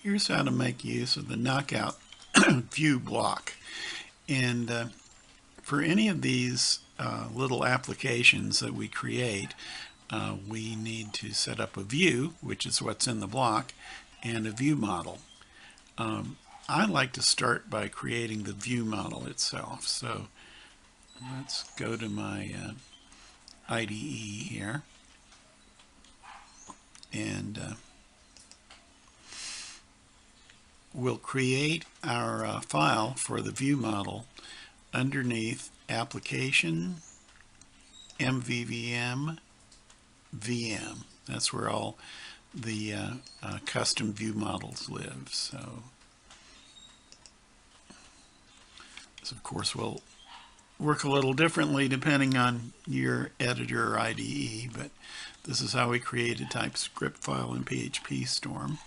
here's how to make use of the Knockout View block. And for any of these little applications that we create, we need to set up a view, which is what's in the block, and a view model. I like to start by creating the view model itself. So let's go to my IDE here, and we'll create our file for the view model underneath Application, MVVM, VM. That's where all the custom view models live. So this, of course, will work a little differently depending on your editor or IDE, but this is how we create a TypeScript file in PHP Storm.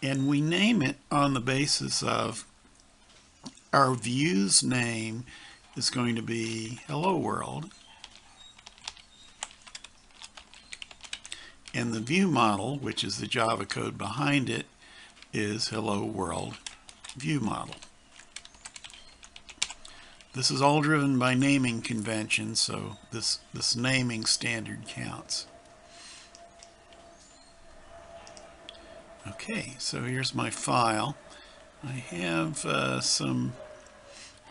And we name it on the basis of our view's name is going to be Hello World, and the view model, which is the Java code behind it, is Hello World View Model. This is all driven by naming convention, so this naming standard counts. Okay, so here's my file. I have a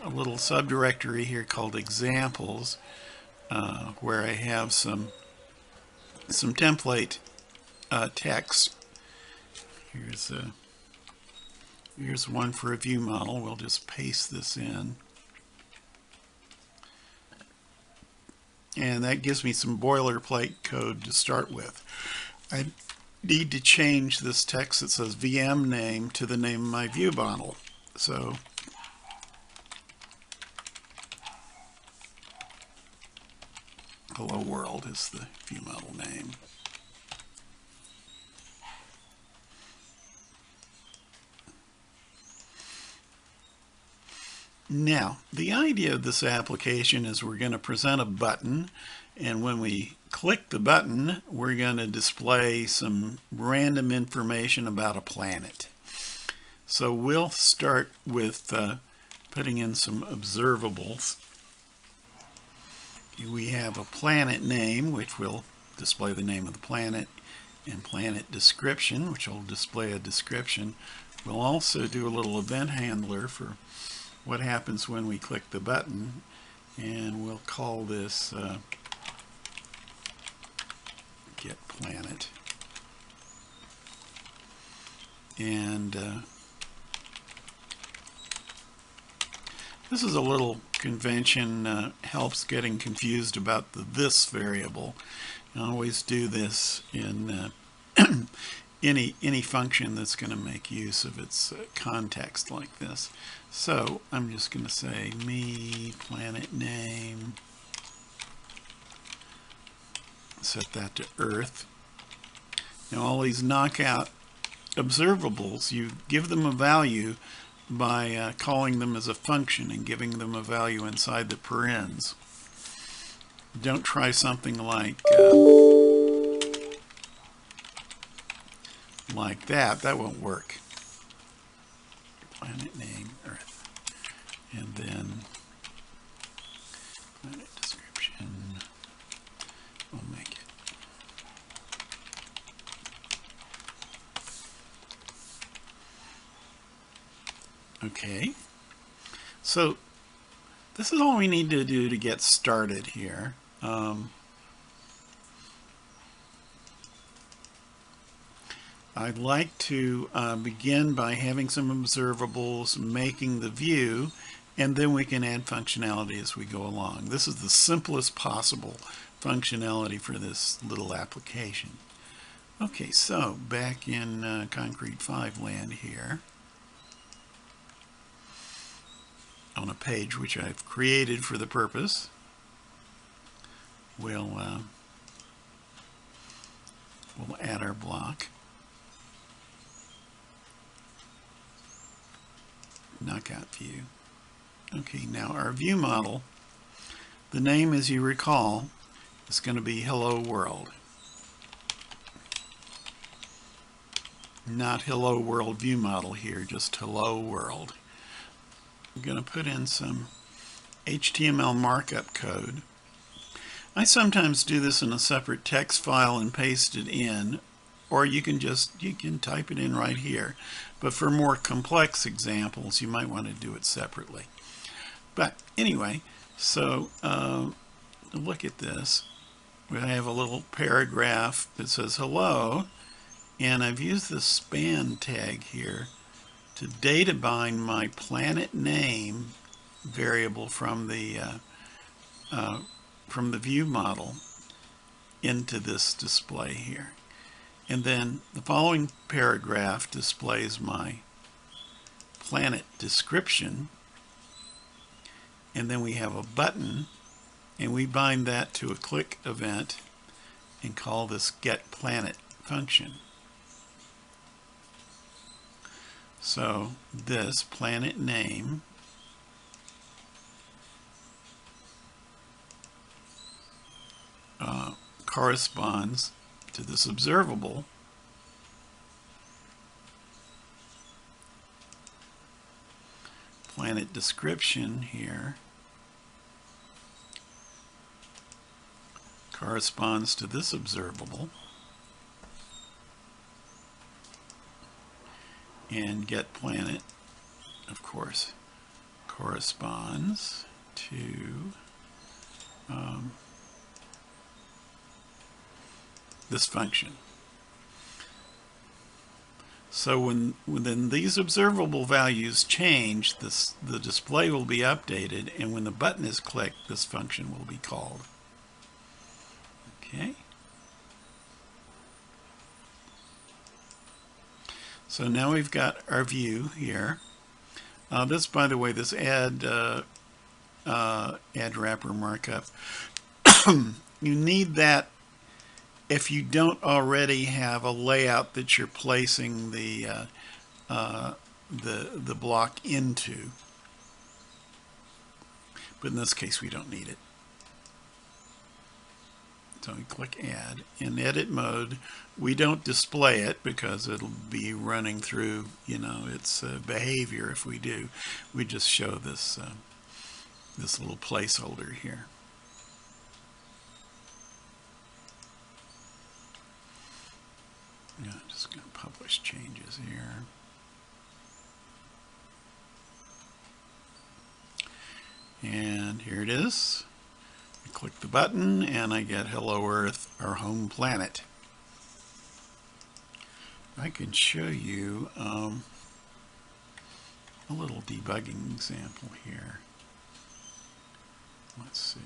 little subdirectory here called Examples, where I have some template text. Here's one for a view model. We'll just paste this in. And that gives me some boilerplate code to start with. I need to change this text that says VM name to the name of my view model. So Hello World is the view model name. Now, the idea of this application is we're going to present a button, and when we click the button, we're going to display some random information about a planet. So we'll start with putting in some observables. We have a planet name, which will display the name of the planet, and planet description, which will display a description. We'll also do a little event handler for what happens when we click the button, and we'll call this get planet. And this is a little convention, helps getting confused about the this variable. I always do this in any function that's going to make use of its context like this. So I'm just going to say me planet name, set that to Earth. Now all these knockout observables, you give them a value by calling them as a function and giving them a value inside the parens. Don't try something like that. That won't work. Planet name Earth, and then planet description. We'll make it. Okay. So this is all we need to do to get started here. I'd like to begin by having some observables, making the view, and then we can add functionality as we go along. This is the simplest possible functionality for this little application. Okay, so back in Concrete 5 land here, on a page which I've created for the purpose, we'll add our block. Knockout view. Okay, now our view model, the name, as you recall, is going to be Hello World. not hello world view model here, just hello world. I'm going to put in some HTML markup code. I sometimes do this in a separate text file and paste it in, or you can type it in right here. But for more complex examples, you might want to do it separately. But anyway, so look at this. We have a little paragraph that says hello, and I've used the span tag here to data bind my planet name variable from the view model into this display here. And then the following paragraph displays my planet description, and then we have a button, and we bind that to a click event and call this getPlanet function. So this planet name corresponds to this observable, planet description here corresponds to this observable, and getPlanet, of course, corresponds to this function. So when these observable values change, the display will be updated, and when the button is clicked, this function will be called. Okay. So now we've got our view here. This, by the way, this add wrapper markup, you need that if you don't already have a layout that you're placing the block into. But in this case, we don't need it. So we click Add. In Edit mode, we don't display it because it'll be running through, its behavior if we do. We just show this this little placeholder here. I'm just going to publish changes here. And here it is. I click the button and I get Hello Earth, our home planet. I can show you a little debugging example here. Let's see.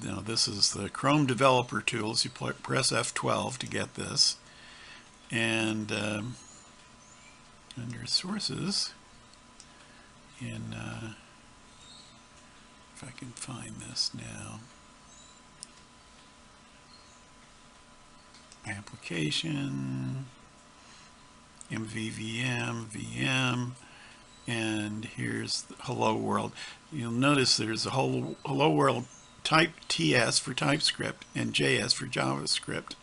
Now this is the Chrome Developer Tools. You press F12 to get this. And under Sources, in if I can find this now, Application, MVVM, VM, and here's the Hello World. You'll notice there's a whole Hello World type TS for TypeScript and JS for JavaScript.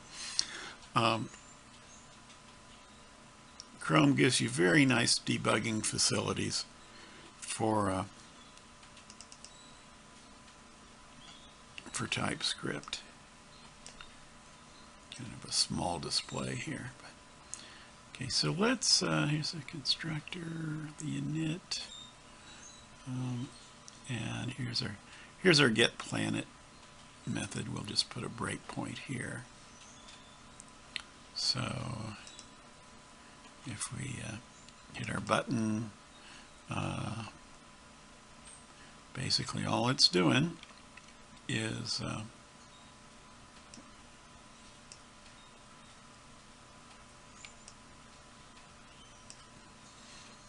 Chrome gives you very nice debugging facilities for TypeScript. Kind of a small display here. But, okay, so let's, here's a constructor, the init, and here's our getPlanet method. We'll just put a breakpoint here. So if we hit our button, basically all it's doing is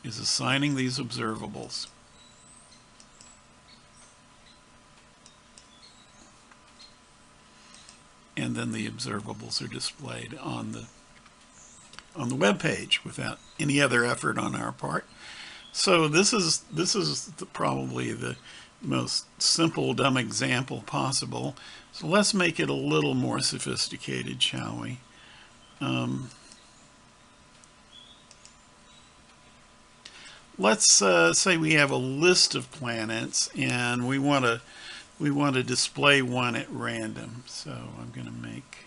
assigning these observables. And then the observables are displayed on the web page without any other effort on our part. So this is probably the most simple dumb example possible. So let's make it a little more sophisticated, shall we? Let's say we have a list of planets and we want to display one at random. So I'm going to make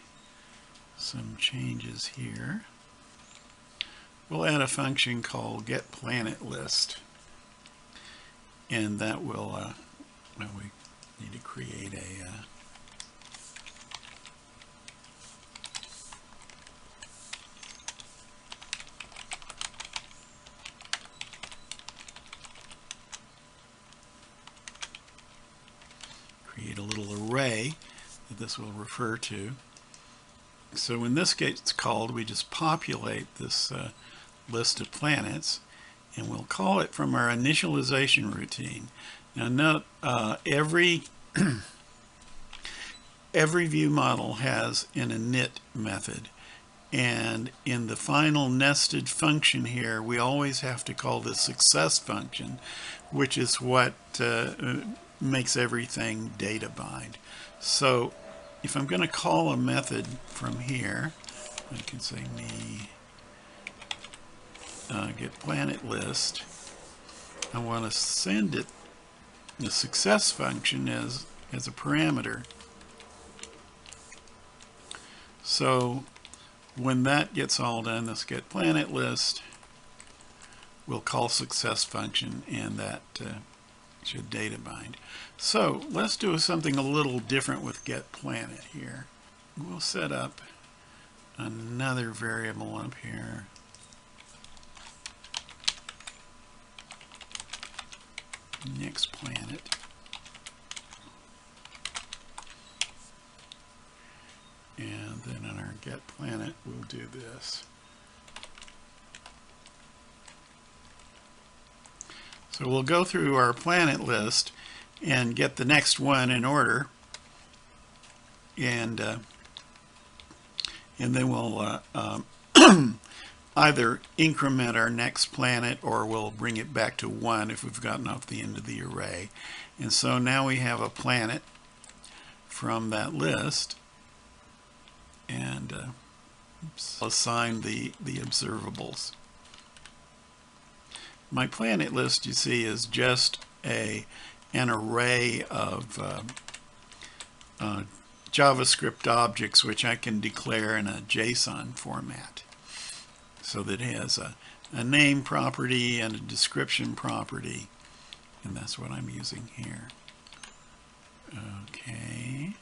some changes here. We'll add a function called getPlanetList, and that will well, we need to create a little array that this will refer to. So in this case it's called, we just populate this list of planets, and we'll call it from our initialization routine. Now note every view model has an init method, and in the final nested function here we always have to call the success function, which is what makes everything data bind. So if I'm going to call a method from here, I can say me getPlanetList. I want to send it the success function as a parameter. So when that gets all done, this getPlanetList, we'll call success function, and that should data bind. So let's do something a little different with getPlanet here. We'll set up another variable up here. Next planet. And then on our getPlanet we'll do this. So we'll go through our planet list and get the next one in order, and then we'll either increment our next planet or we'll bring it back to 1 if we've gotten off the end of the array. And so now we have a planet from that list, and assign the observables. My planet list, you see, is just an array of JavaScript objects which I can declare in a JSON format. So that it has a name property and a description property, and that's what I'm using here. Okay,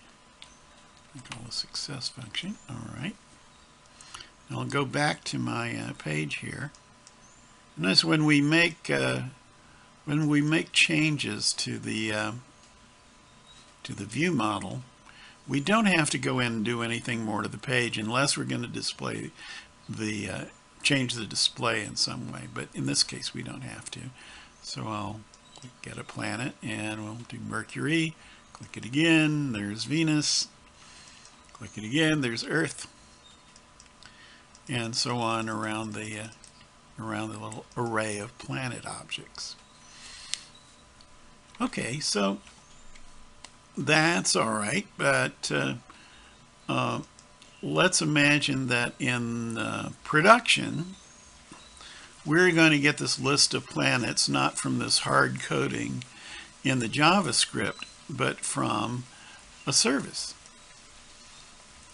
I call the success function. All right. Now I'll go back to my page here. Notice when we make changes to the view model, we don't have to go in and do anything more to the page unless we're going to display the change the display in some way. But in this case, we don't have to. So I'll get a planet, and we'll do Mercury. Click it again. There's Venus. Click it again. There's Earth, and so on around the little array of planet objects. Okay, so that's all right, but let's imagine that in production we're going to get this list of planets not from this hard coding in the JavaScript, but from a service.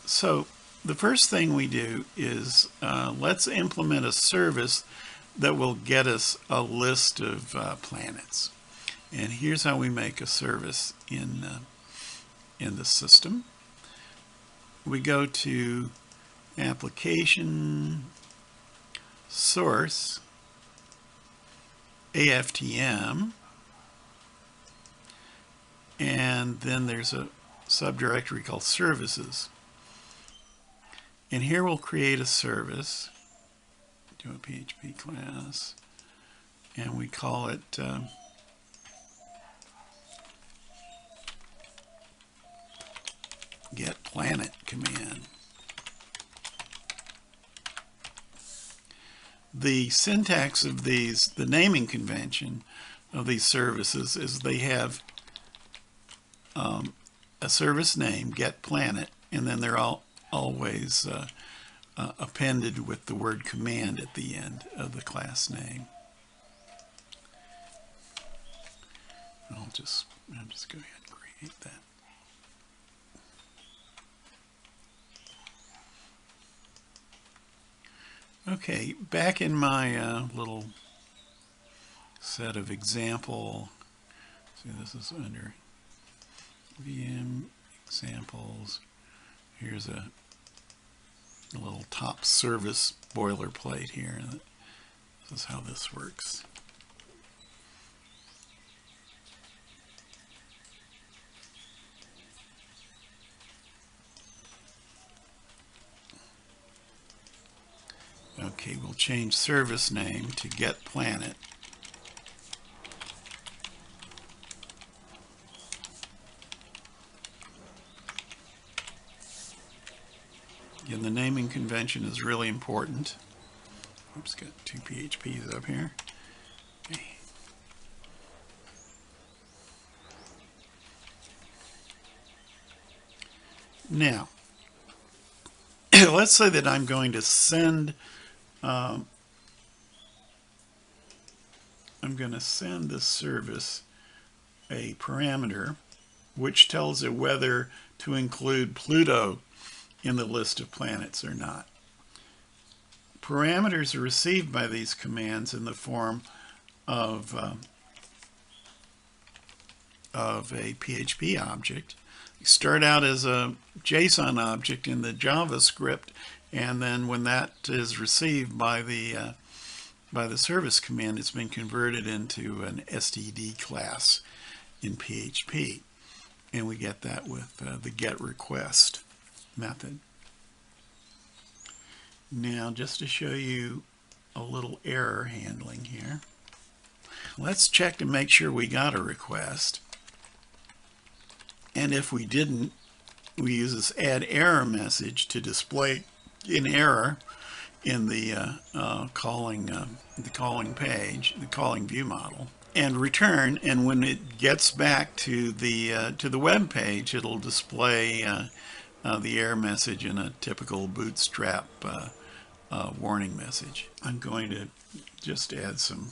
So the first thing we do is let's implement a service that will get us a list of planets. And here's how we make a service in the system. We go to Application, Source, AFTM, and then there's a subdirectory called Services. And here we'll create a service, do a PHP class, and we call it getPlanet command. The syntax of these, the naming convention of these services, is they have a service name, get planet, and then they're always appended with the word command at the end of the class name. I'll just go ahead and create that. Okay, back in my little set of example, see, this is under VM examples. Here's a little top service boilerplate here. This is how this works. Okay, we'll change service name to get planet. Again, the naming convention is really important. Oops, got two PHPs up here. Okay. Now, let's say that I'm going to send this service a parameter which tells it whether to include Pluto in the list of planets or not. Parameters are received by these commands in the form of a PHP object. They start out as a JSON object in the JavaScript, and then when that is received by the service command, it's been converted into an std class in PHP, and we get that with the getRequest method. Now, just to show you a little error handling here, let's check to make sure we got a request, and if we didn't, we use this add error message to display an error in the calling page, the calling view model, and return. And when it gets back to the web page, it'll display the error message in a typical Bootstrap warning message. I'm going to just add some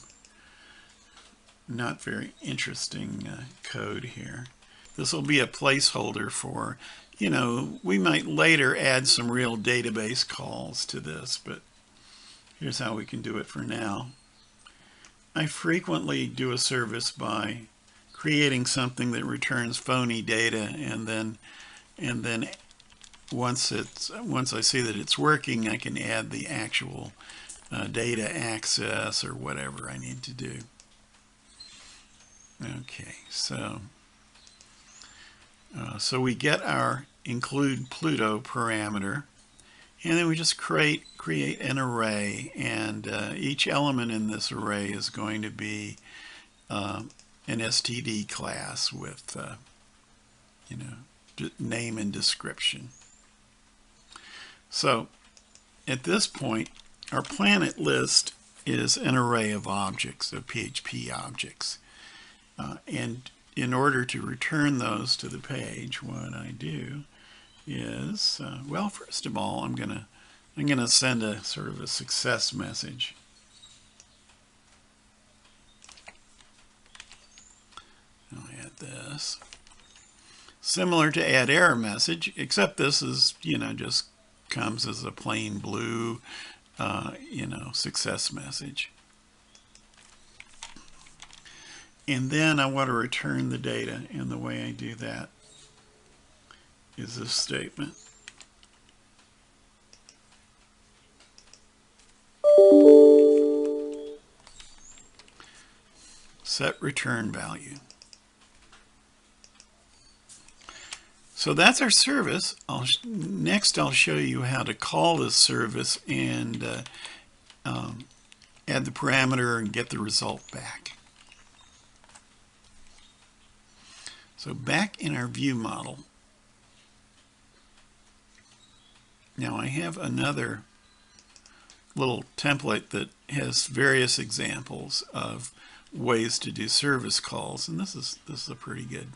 not very interesting code here. This will be a placeholder for, you know, we might later add some real database calls to this, but here's how we can do it for now. I frequently do a service by creating something that returns phony data, and then once I see that it's working, I can add the actual data access or whatever I need to do. Okay, so we get our include Pluto parameter, and then we just create an array, and each element in this array is going to be an std class with you know, name and description. So at this point, our planet list is an array of objects, of PHP objects, and in order to return those to the page, what I do is, well, first of all, I'm gonna send a sort of a success message. I'll add this. Similar to add error message, except this is, you know, just comes as a plain blue, you know, success message. And then I want to return the data, and the way I do that is this statement. Set return value. So that's our service. Next I'll show you how to call this service and add the parameter and get the result back. So back in our view model, now I have another little template that has various examples of ways to do service calls, and this is a pretty good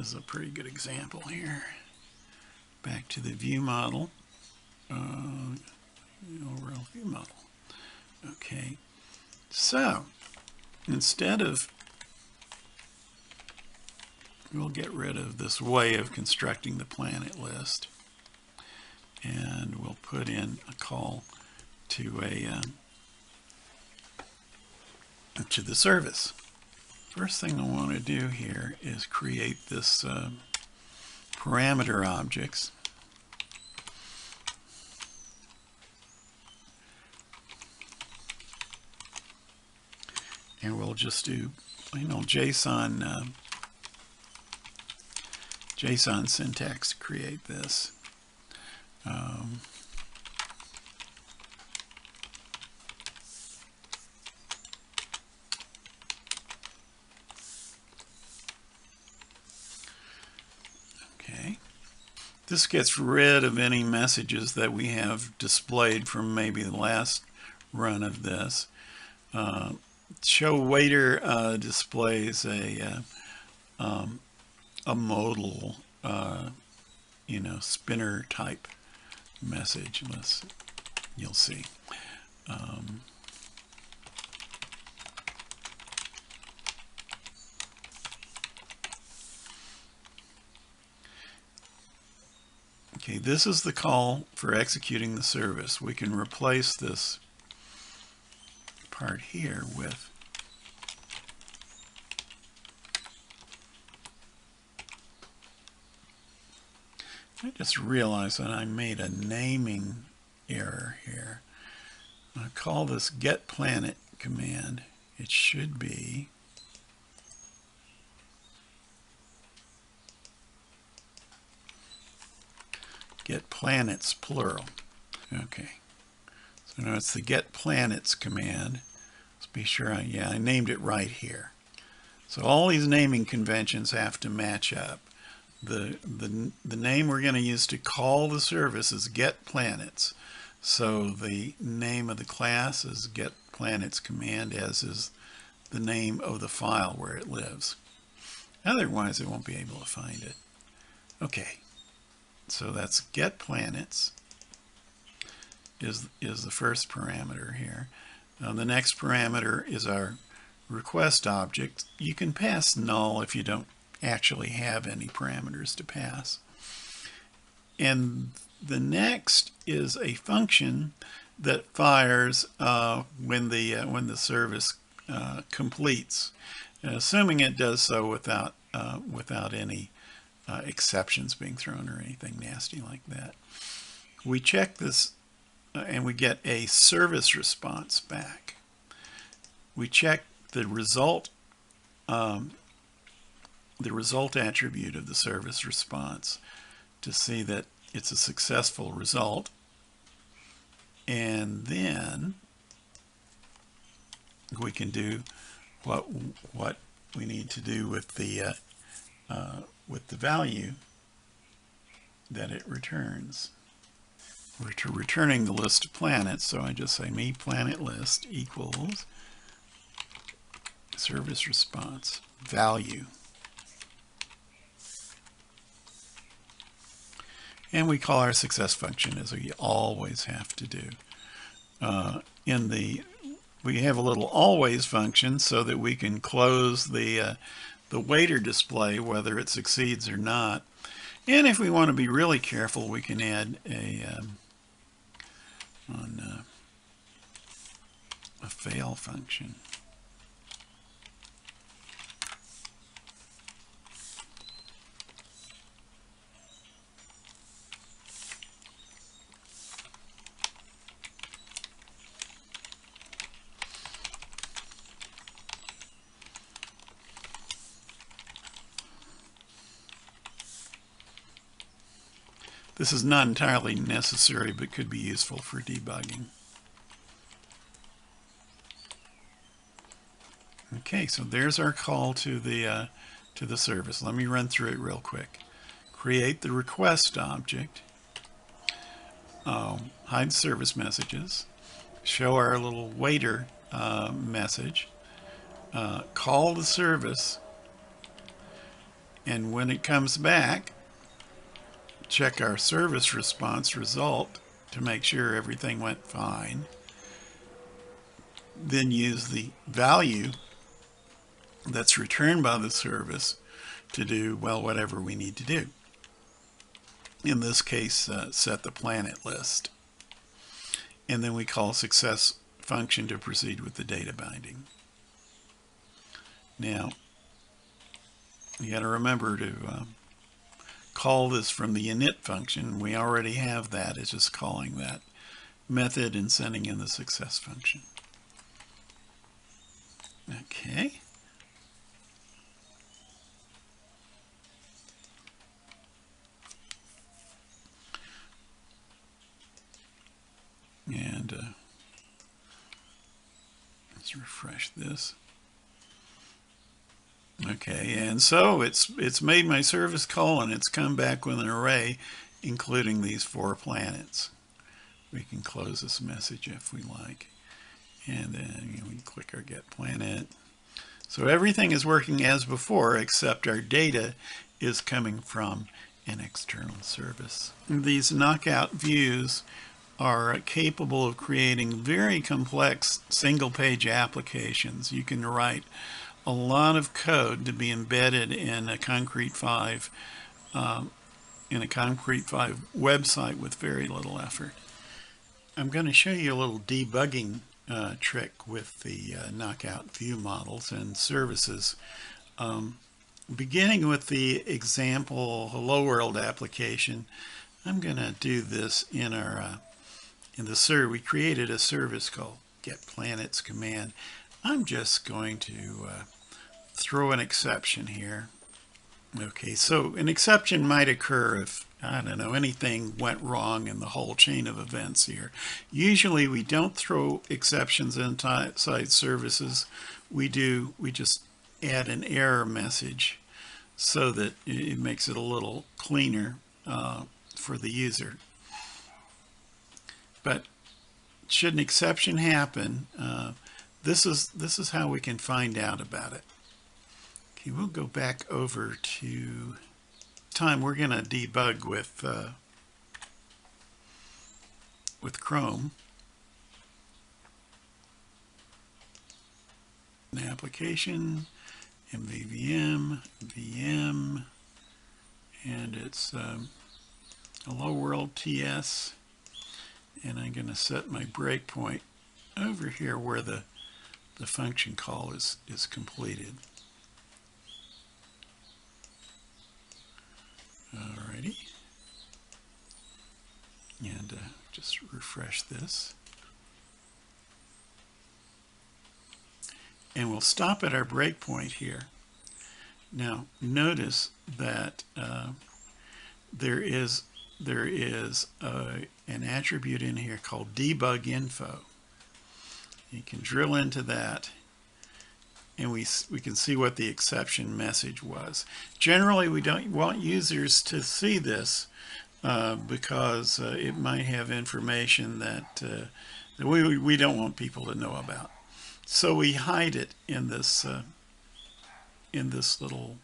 is a pretty good example here. Back to the view model. Overall view model. Okay, so instead of, we'll get rid of this way of constructing the planet list, and we'll put in a call to to the service. First thing I want to do here is create this parameter objects. And we'll just do plain old JSON syntax to create this. Okay. This gets rid of any messages that we have displayed from maybe the last run of this. Show waiter displays a modal, spinner type message. You'll see. Okay, this is the call for executing the service. We can replace this part here with I just realized that I made a naming error here. I call this getPlanet command. It should be getPlanets plural. Okay, so now it's the getPlanets command. Let's be sure I named it right here. So all these naming conventions have to match up. The name we're going to use to call the service is getPlanets. So the name of the class is getPlanets command, as is the name of the file where it lives. Otherwise, it won't be able to find it. Okay, so that's getPlanets is the first parameter here. The next parameter is our request object. You can pass null if you don't actually have any parameters to pass. And the next is a function that fires when the service completes, assuming it does so without any exceptions being thrown or anything nasty like that. We check this and we get a service response back. We check the result attribute of the service response to see that it's a successful result, and then we can do what we need to do with the value that it returns. We're returning the list of planets, so I just say me_planet_list equals service response value. And we call our success function, as we always have to do. We have a little always function so that we can close the waiter display whether it succeeds or not. And if we want to be really careful, we can add a fail function. This is not entirely necessary, but could be useful for debugging. Okay, so there's our call to the service. Let me run through it real quick. Create the request object, hide service messages, show our little waiter message, call the service, And when it comes back, check our service response result to make sure everything went fine. Then use the value that's returned by the service to do, well, whatever we need to do. In this case, set the planet list. And then we call success function to proceed with the data binding. Now, you got to remember to call this from the init function. We already have that. It's just calling that method and sending in the success function. Okay. And let's refresh this. Okay, and so it's made my service call, and it's come back with an array including these 4 planets. We can close this message if we like, and then we click our get planet. So everything is working as before, except our data is coming from an external service. These knockout views are capable of creating very complex single-page applications. You can write a lot of code to be embedded in a Concrete 5 website with very little effort. I'm going to show you a little debugging trick with the knockout view models and services. Beginning with the example Hello World application, I'm going to do this in our we created a service called getPlanets command. I'm just going to throw an exception here. Okay, so an exception might occur if, I don't know, anything went wrong in the whole chain of events here. Usually we don't throw exceptions inside services. We just add an error message so that it makes it a little cleaner for the user. But should an exception happen, this is how we can find out about it. Okay, we'll go back over to time. We're going to debug with Chrome. An application, MVVM, VM, and it's Hello World TS. And I'm going to set my breakpoint over here where the function call is completed. Alrighty. And just refresh this. And we'll stop at our breakpoint here. Now notice that there is an attribute in here called Debug Info. You can drill into that, and we can see what the exception message was. Generally, we don't want users to see this because it might have information that we don't want people to know about. So we hide it in this little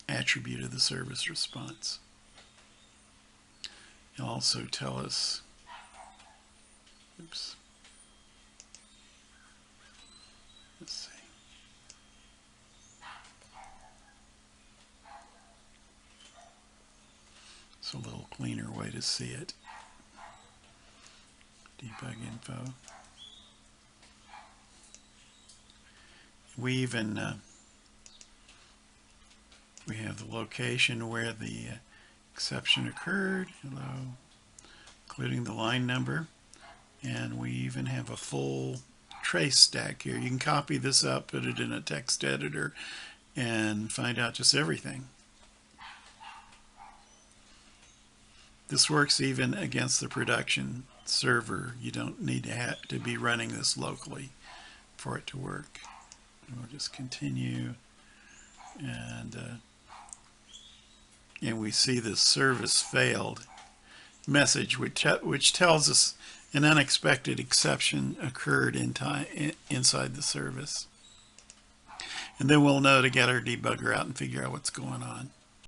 attribute of the service response. It'll also tell us, oops, let's see. It's a little cleaner way to see it. Debug info. We even we have the location where the exception occurred, hello, including the line number, and we even have a full trace stack here. You can copy this up, put it in a text editor, and find out just everything. This works even against the production server. You don't need to be running this locally for it to work. And we'll just continue, and we see this service failed message, which tells us an unexpected exception occurred inside the service. And then we'll know to get our debugger out and figure out what's going on.